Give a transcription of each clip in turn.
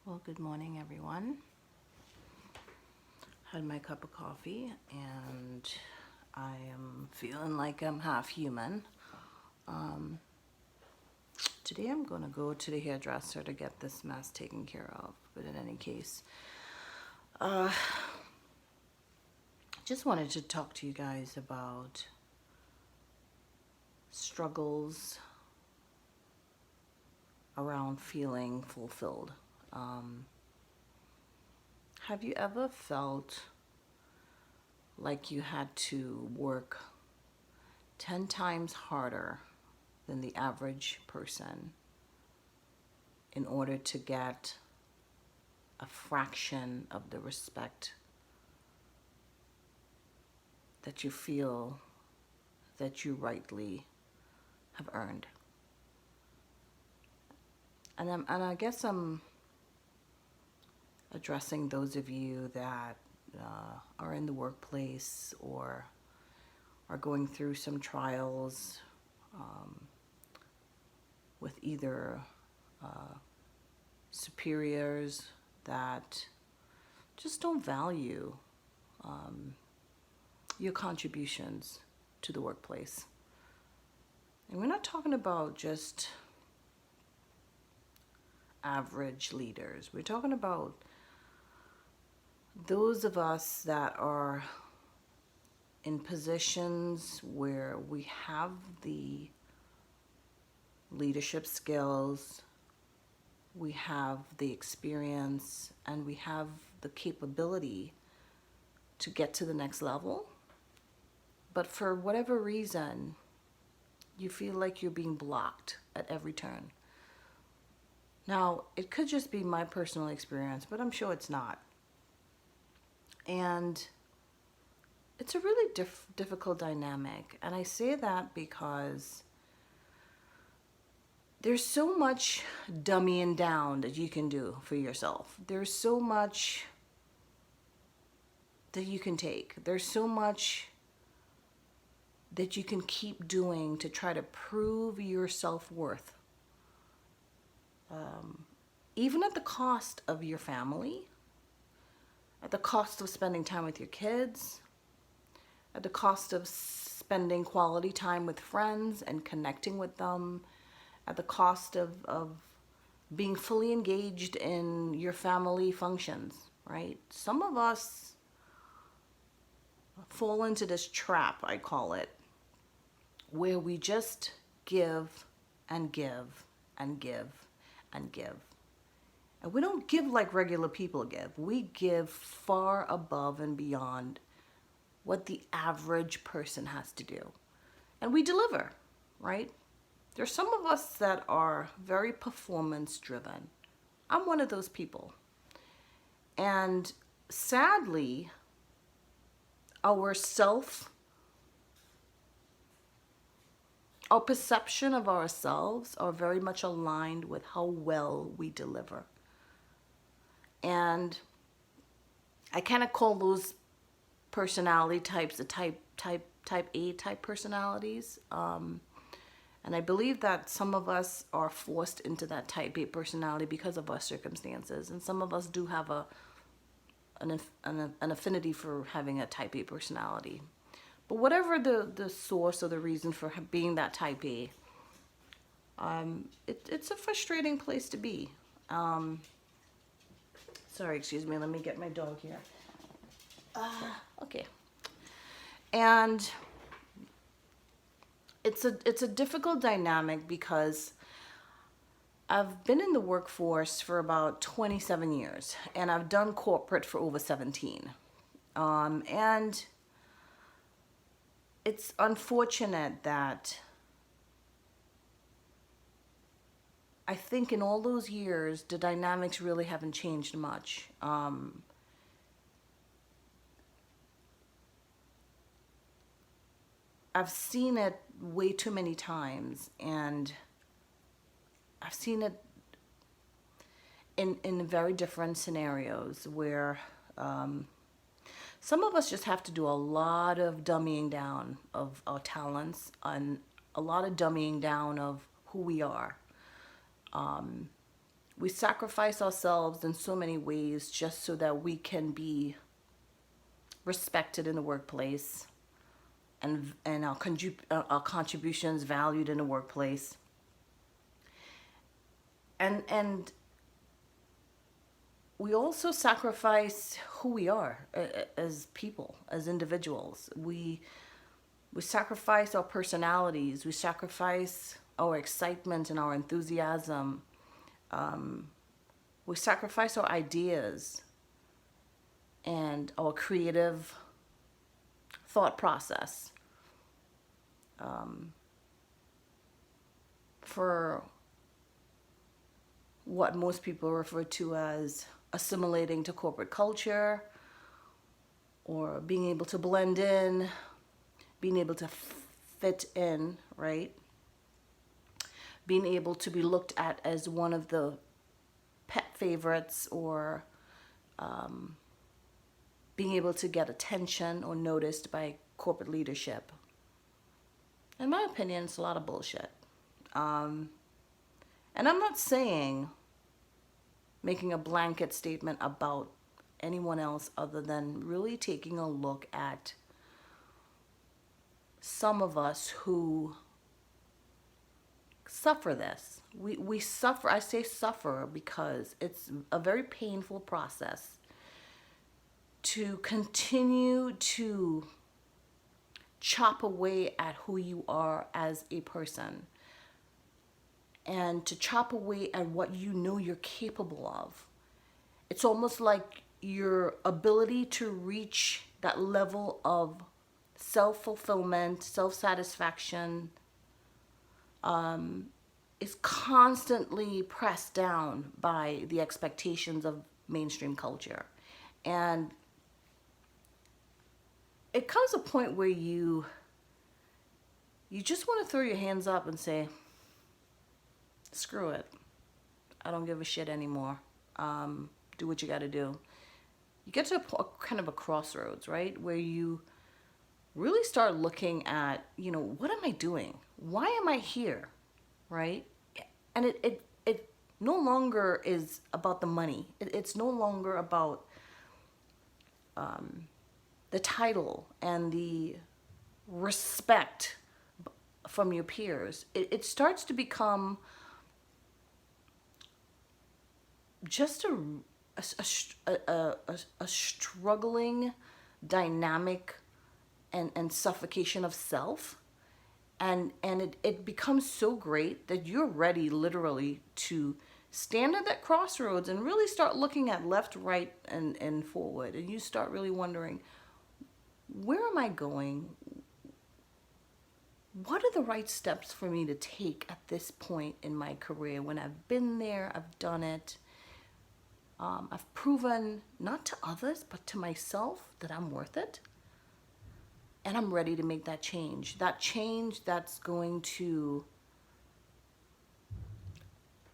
Well, good morning, everyone. Had my cup of coffee and I am feeling like I'm half human. Um, Today I'm going to go to the hairdresser to get this mess taken care of. But in any case, uh, just wanted to talk to you guys about struggles around feeling fulfilled. Um, have you ever felt like you had to work 10 times harder than the average person in order to get a fraction of the respect that you feel that you rightly have earned? And I guess I'm addressing those of you that are in the workplace or are going through some trials um, with either superiors that just don't value um, your contributions to the workplace. And we're not talking about just average leaders. We're talking about those of us that are in positions where we have the leadership skills, we have the experience, and we have the capability to get to the next level. But for whatever reason, you feel like you're being blocked at every turn. Now, it could just be my personal experience, but I'm sure it's not. And it's a really difficult dynamic. And I say that because there's so much dummying down that you can do for yourself. There's so much that you can take. There's so much that you can keep doing to try to prove your self-worth. Even at the cost of your family, at the cost of spending time with your kids, at the cost of spending quality time with friends and connecting with them, at the cost of being fully engaged in your family functions, right? Some of us fall into this trap, I call it, where we just give and give and give and give. And we don't give like regular people give. We give far above and beyond what the average person has to do. And we deliver, right? There's some of us that are very performance driven. I'm one of those people. And sadly, our our perception of ourselves are very much aligned with how well we deliver. And I kind of call those personality types the type A type personalities. And I believe that some of us are forced into that type A personality because of our circumstances, and some of us do have an affinity for having a type A personality. But whatever the source or the reason for being that type A, it's a frustrating place to be. Sorry, excuse me. Let me get my dog here. Okay. And it's a difficult dynamic because I've been in the workforce for about 27 years, and I've done corporate for over 17. And it's unfortunate that I think in all those years, the dynamics really haven't changed much. I've seen it way too many times, and I've seen it in very different scenarios where some of us just have to do a lot of dummying down of our talents and a lot of dummying down of who we are. We sacrifice ourselves in so many ways just so that we can be respected in the workplace, and our contributions valued in the workplace. And we also sacrifice who we are as people, as individuals. We sacrifice our personalities. We sacrifice our excitement and our enthusiasm. We sacrifice our ideas and our creative thought process for what most people refer to as assimilating to corporate culture, or being able to blend in, being able to fit in, right? Being able to be looked at as one of the pet favorites, or being able to get attention or noticed by corporate leadership. In my opinion, it's a lot of bullshit. And I'm not saying making a blanket statement about anyone else, other than really taking a look at some of us who suffer this. We suffer. I say suffer because it's a very painful process to continue to chop away at who you are as a person, and to chop away at what you know you're capable of. It's almost like your ability to reach that level of self-fulfillment, self-satisfaction, is constantly pressed down by the expectations of mainstream culture. And it comes a point where you just want to throw your hands up and say, screw it. I don't give a shit anymore. Do what you got to do. You get to a kind of a crossroads, right? Where you really start looking at, what am I doing? Why am I here? Right? And it no longer is about the money. It's no longer about the title and the respect from your peers. It starts to become just a struggling dynamic and suffocation of self. And it becomes so great that you're ready literally to stand at that crossroads and really start looking at left, right, and forward. And you start really wondering, where am I going? What are the right steps for me to take at this point in my career when I've been there, I've done it. I've proven, not to others, but to myself, that I'm worth it. And I'm ready to make that change. That change that's going to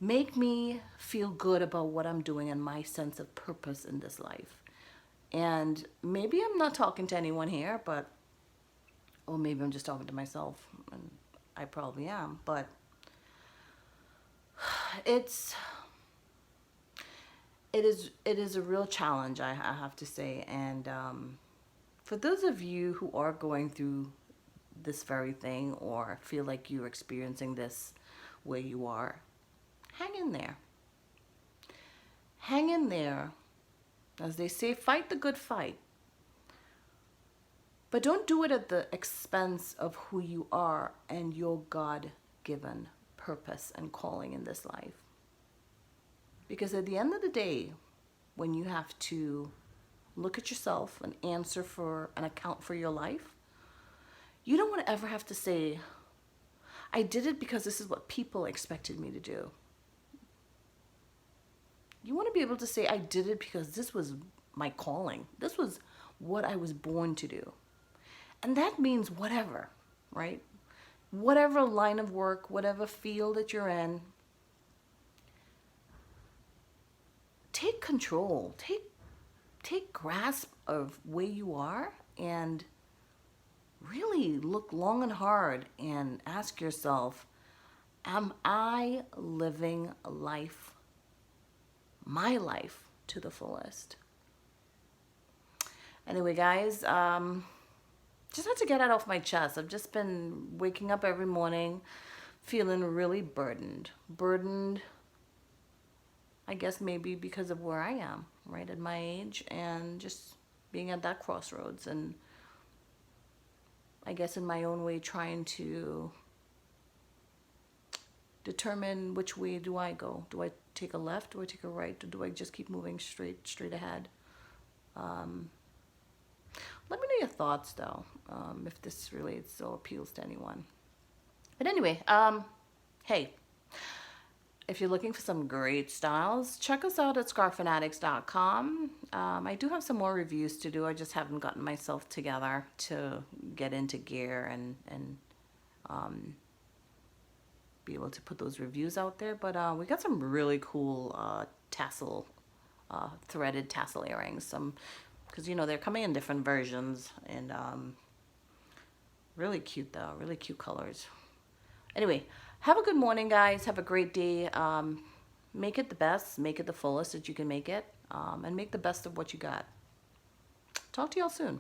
make me feel good about what I'm doing and my sense of purpose in this life. And maybe I'm not talking to anyone here, or maybe I'm just talking to myself, and I probably am, but it is a real challenge, I have to say. And for those of you who are going through this very thing, or feel like you're experiencing this where you are, hang in there. Hang in there. As they say, fight the good fight. But don't do it at the expense of who you are and your God-given purpose and calling in this life. Because at the end of the day, when you have to look at yourself and answer for and account for your life, you don't want to ever have to say, I did it because this is what people expected me to do. You want to be able to say, I did it because this was my calling. This was what I was born to do. And that means whatever, right? Whatever line of work, whatever field that you're in, take control, take grasp of where you are, and really look long and hard and ask yourself, am I living a life my life to the fullest. Anyway, guys, just had to get that off my chest. I've just been waking up every morning feeling really burdened. Burdened, I guess maybe because of where I am, right, at my age, and just being at that crossroads, and I guess in my own way trying to determine which way do I go. Do I take a left? Do I take a right? Or do I just keep moving straight ahead? Let me know your thoughts, though, if this really so appeals to anyone. But anyway, hey, if you're looking for some great styles, check us out at scarfanatics.com. I do have some more reviews to do. I just haven't gotten myself together to get into gear and be able to put those reviews out there. But we got some really cool tassel, threaded tassel earrings. Because, you know, they're coming in different versions, and really cute, though. Really cute colors. Anyway, have a good morning, guys. Have a great day. Make it the best. Make it the fullest that you can make it. And make the best of what you got. Talk to y'all soon.